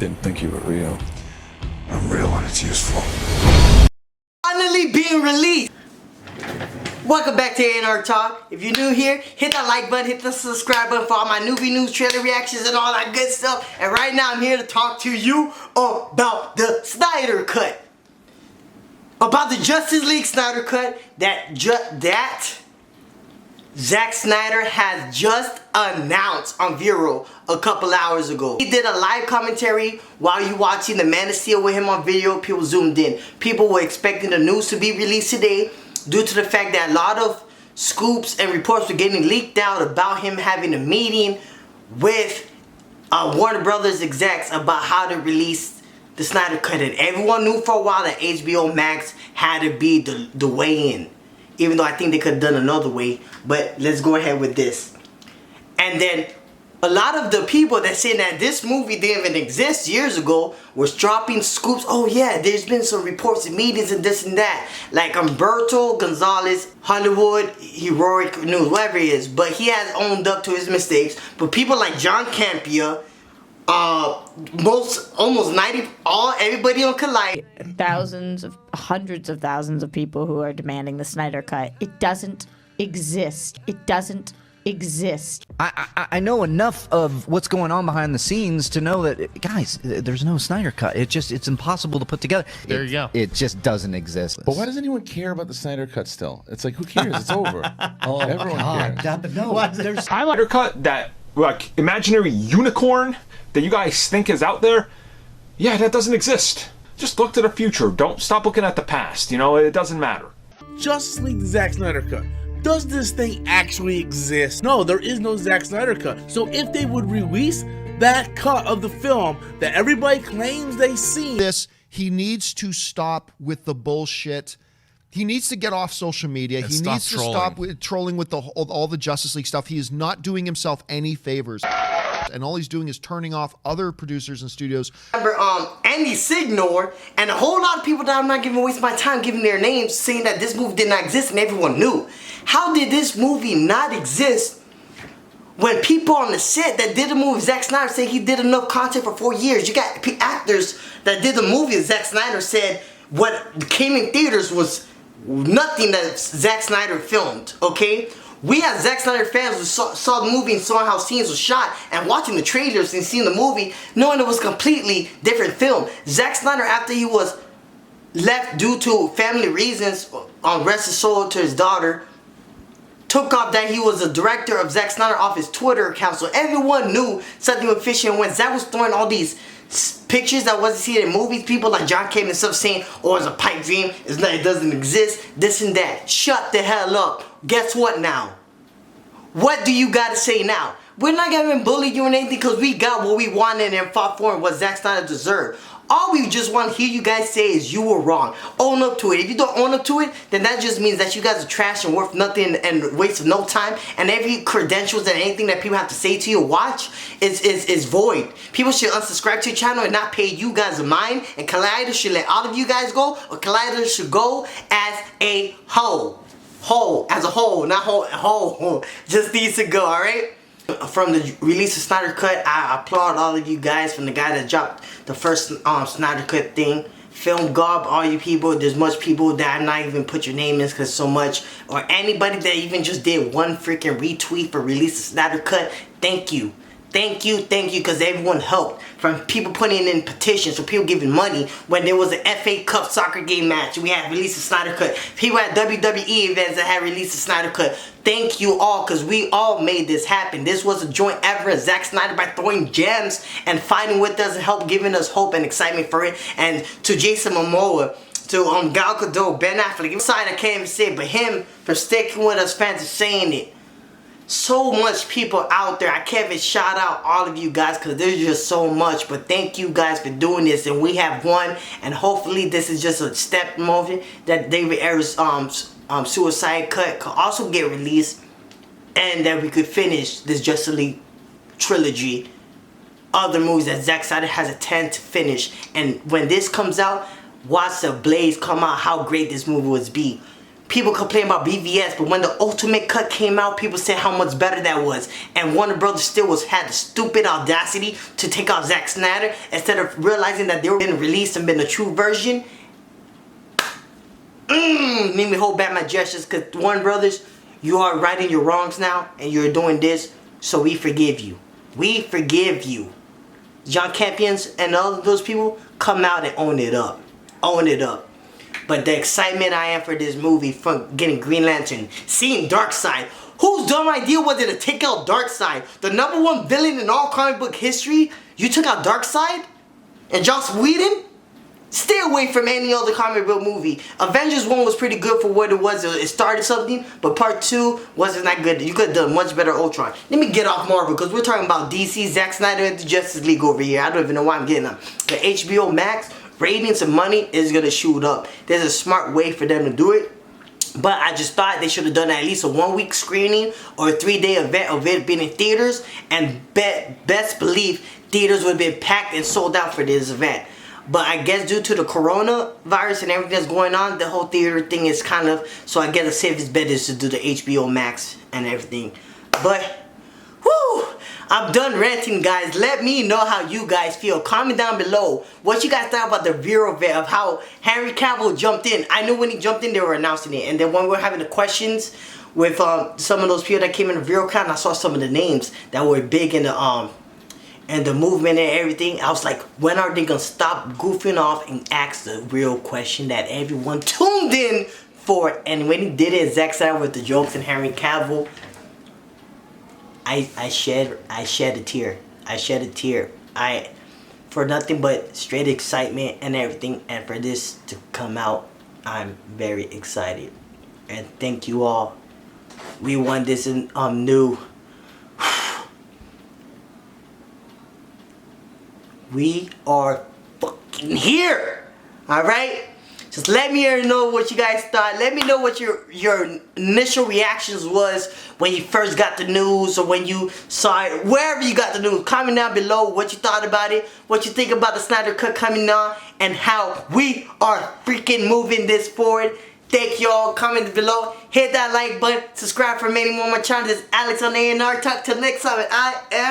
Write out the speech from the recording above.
Didn't think you were real. I'm real when it's useful. Finally being released. Welcome back to A&R Talk. If you're new here, hit that like button, hit the subscribe button for all my newbie news, trailer reactions, and all that good stuff. And right now I'm here to talk to you about the Snyder Cut. About the Justice League Snyder Cut that Zack Snyder has just announced on Vero a couple hours ago. He did a live commentary while you watching the Man of Steel with him on video. People zoomed in. People were expecting the news to be released today due to the fact that a lot of scoops and reports were getting leaked out about him having a meeting with Warner Brothers execs about how to release the Snyder Cut. And everyone knew for a while that HBO Max had to be the way in. Even though I think they could have done another way. But let's go ahead with this. And then a lot of the people that saying that this movie didn't even exist years ago was dropping scoops. Oh yeah, there's been some reports and meetings and this and that. Like Humberto Gonzalez, Hollywood Heroic News, whatever it is. But he has owned up to his mistakes. But people like John Campia, everybody on Collide. Hundreds of thousands of people who are demanding the Snyder Cut. It doesn't exist. It doesn't exist. I know enough of what's going on behind the scenes to know that, guys, there's no Snyder Cut. It's impossible to put together. There you go. It just doesn't exist. But why does anyone care about the Snyder Cut still? It's like, who cares? It's over. Everyone cares. But no, there's Snyder Cut, that like imaginary unicorn that you guys think is out there, yeah, that doesn't exist. Just look to the future. Don't stop looking at the past. You know, it doesn't matter. Justice League the Zack Snyder Cut. Does this thing actually exist? No, there is no Zack Snyder Cut. So if they would release that cut of the film that everybody claims they see, he needs to stop with the bullshit. He needs to get off social media. He needs to stop with trolling with all the Justice League stuff. He is not doing himself any favors. And all he's doing is turning off other producers and studios. Remember, Andy Signor and a whole lot of people that I'm not giving waste my time giving their names, saying that this movie did not exist and everyone knew. How did this movie not exist when people on the set that did the movie, Zack Snyder, said he did enough content for 4 years? You got actors that did the movie, Zack Snyder said what came in theaters was nothing that Zack Snyder filmed, okay? We as Zack Snyder fans who saw the movie and saw how scenes were shot and watching the trailers and seeing the movie, knowing it was a completely different film. Zack Snyder, after he was left due to family reasons, on rest his soul to his daughter, took off that he was a director of Zack Snyder off his Twitter account. So everyone knew something was fishy. And when Zack was throwing all these pictures that wasn't seen in movies, people like John Cave and stuff saying, oh, it's a pipe dream, it doesn't exist, this and that. Shut the hell up. Guess what now? What do you got to say now? We're not going to bully you or anything because we got what we wanted and fought for and what Zack Snyder deserved. All we just want to hear you guys say is you were wrong. Own up to it. If you don't own up to it, then that just means that you guys are trash and worth nothing and waste of no time. And every credentials and anything that people have to say to you, watch, is void. People should unsubscribe to your channel and not pay you guys a mind. And Collider should let all of you guys go, or Collider should go as a whole. As a whole, not whole. Just needs to go, alright? From the release of Snyder Cut, I applaud all of you guys, from the guy that dropped the first Snyder Cut thing. Film gob, all you people. There's much people that I'm not even put your name in because so much. Or anybody that even just did one freaking retweet for release of Snyder Cut. Thank you. Thank you, because everyone helped. From people putting in petitions, or people giving money when there was an FA Cup soccer game match. We had released a Snyder Cut. People at WWE events that had released a Snyder Cut. Thank you all, because we all made this happen. This was a joint effort of Zack Snyder by throwing gems and fighting with us and help giving us hope and excitement for it. And to Jason Momoa, to Gal Gadot, Ben Affleck, side I can't even say it, but him for sticking with us fans and saying it. So much people out there. I can't even shout out all of you guys because there's just so much. But thank you guys for doing this, and we have won. And hopefully this is just a step motion that David Ayer's Suicide Cut could also get released, and that we could finish this Justice League trilogy. Other movies that Zack Snyder has a intent to finish. And when this comes out, watch the Blaze come out. How great this movie would be. people complain about BVS, but when the Ultimate Cut came out, people said how much better that was. And Warner Brothers still had the stupid audacity to take out Zack Snyder instead of realizing that they were being released and been a true version. Made me hold back my gestures, because Warner Brothers, you are righting your wrongs now, and you're doing this, so we forgive you. We forgive you. John Campions and all of those people, come out and own it up. Own it up. But the excitement I am for this movie, from getting Green Lantern, seeing Darkseid. Whose dumb idea was it to take out Darkseid? The #1 villain in all comic book history? You took out Darkseid? And Joss Whedon? Stay away from any other comic book movie. Avengers 1 was pretty good for what it was. It started something, but part 2 wasn't that good. You could have done much better Ultron. Let me get off Marvel, because we're talking about DC, Zack Snyder, and the Justice League over here. I don't even know why I'm getting them. The HBO Max ratings and money is going to shoot up. There's a smart way for them to do it. But I just thought they should have done at least a 1-week screening or a 3-day event of it being in theaters. And best believe theaters would have been packed and sold out for this event. But I guess due to the coronavirus and everything that's going on, the whole theater thing is kind of... So I guess the safest bet is to do the HBO Max and everything. But, whoo! I'm done ranting, guys. Let me know how you guys feel. Comment down below what you guys thought about the Vero vet of how Henry Cavill jumped in. I knew when he jumped in, they were announcing it. And then when we were having the questions with some of those people that came in the Vero count, I saw some of the names that were big in the movement and everything. I was like, when are they gonna stop goofing off and ask the real question that everyone tuned in for? And when he did it, Zack Snyder with the jokes and Henry Cavill, I shed a tear. I shed a tear. For nothing but straight excitement and everything. And for this to come out, I'm very excited. And thank you all. We won this in new. We are fucking here. Alright? Just let me know what you guys thought. Let me know what your initial reactions was when you first got the news, or when you saw it, wherever you got the news. Comment down below what you thought about it, what you think about the Snyder Cut coming on, and how we are freaking moving this forward. Thank y'all. Comment below. Hit that like button. Subscribe for many more of my channels. This is Alex on A&R. Talk till next time. I am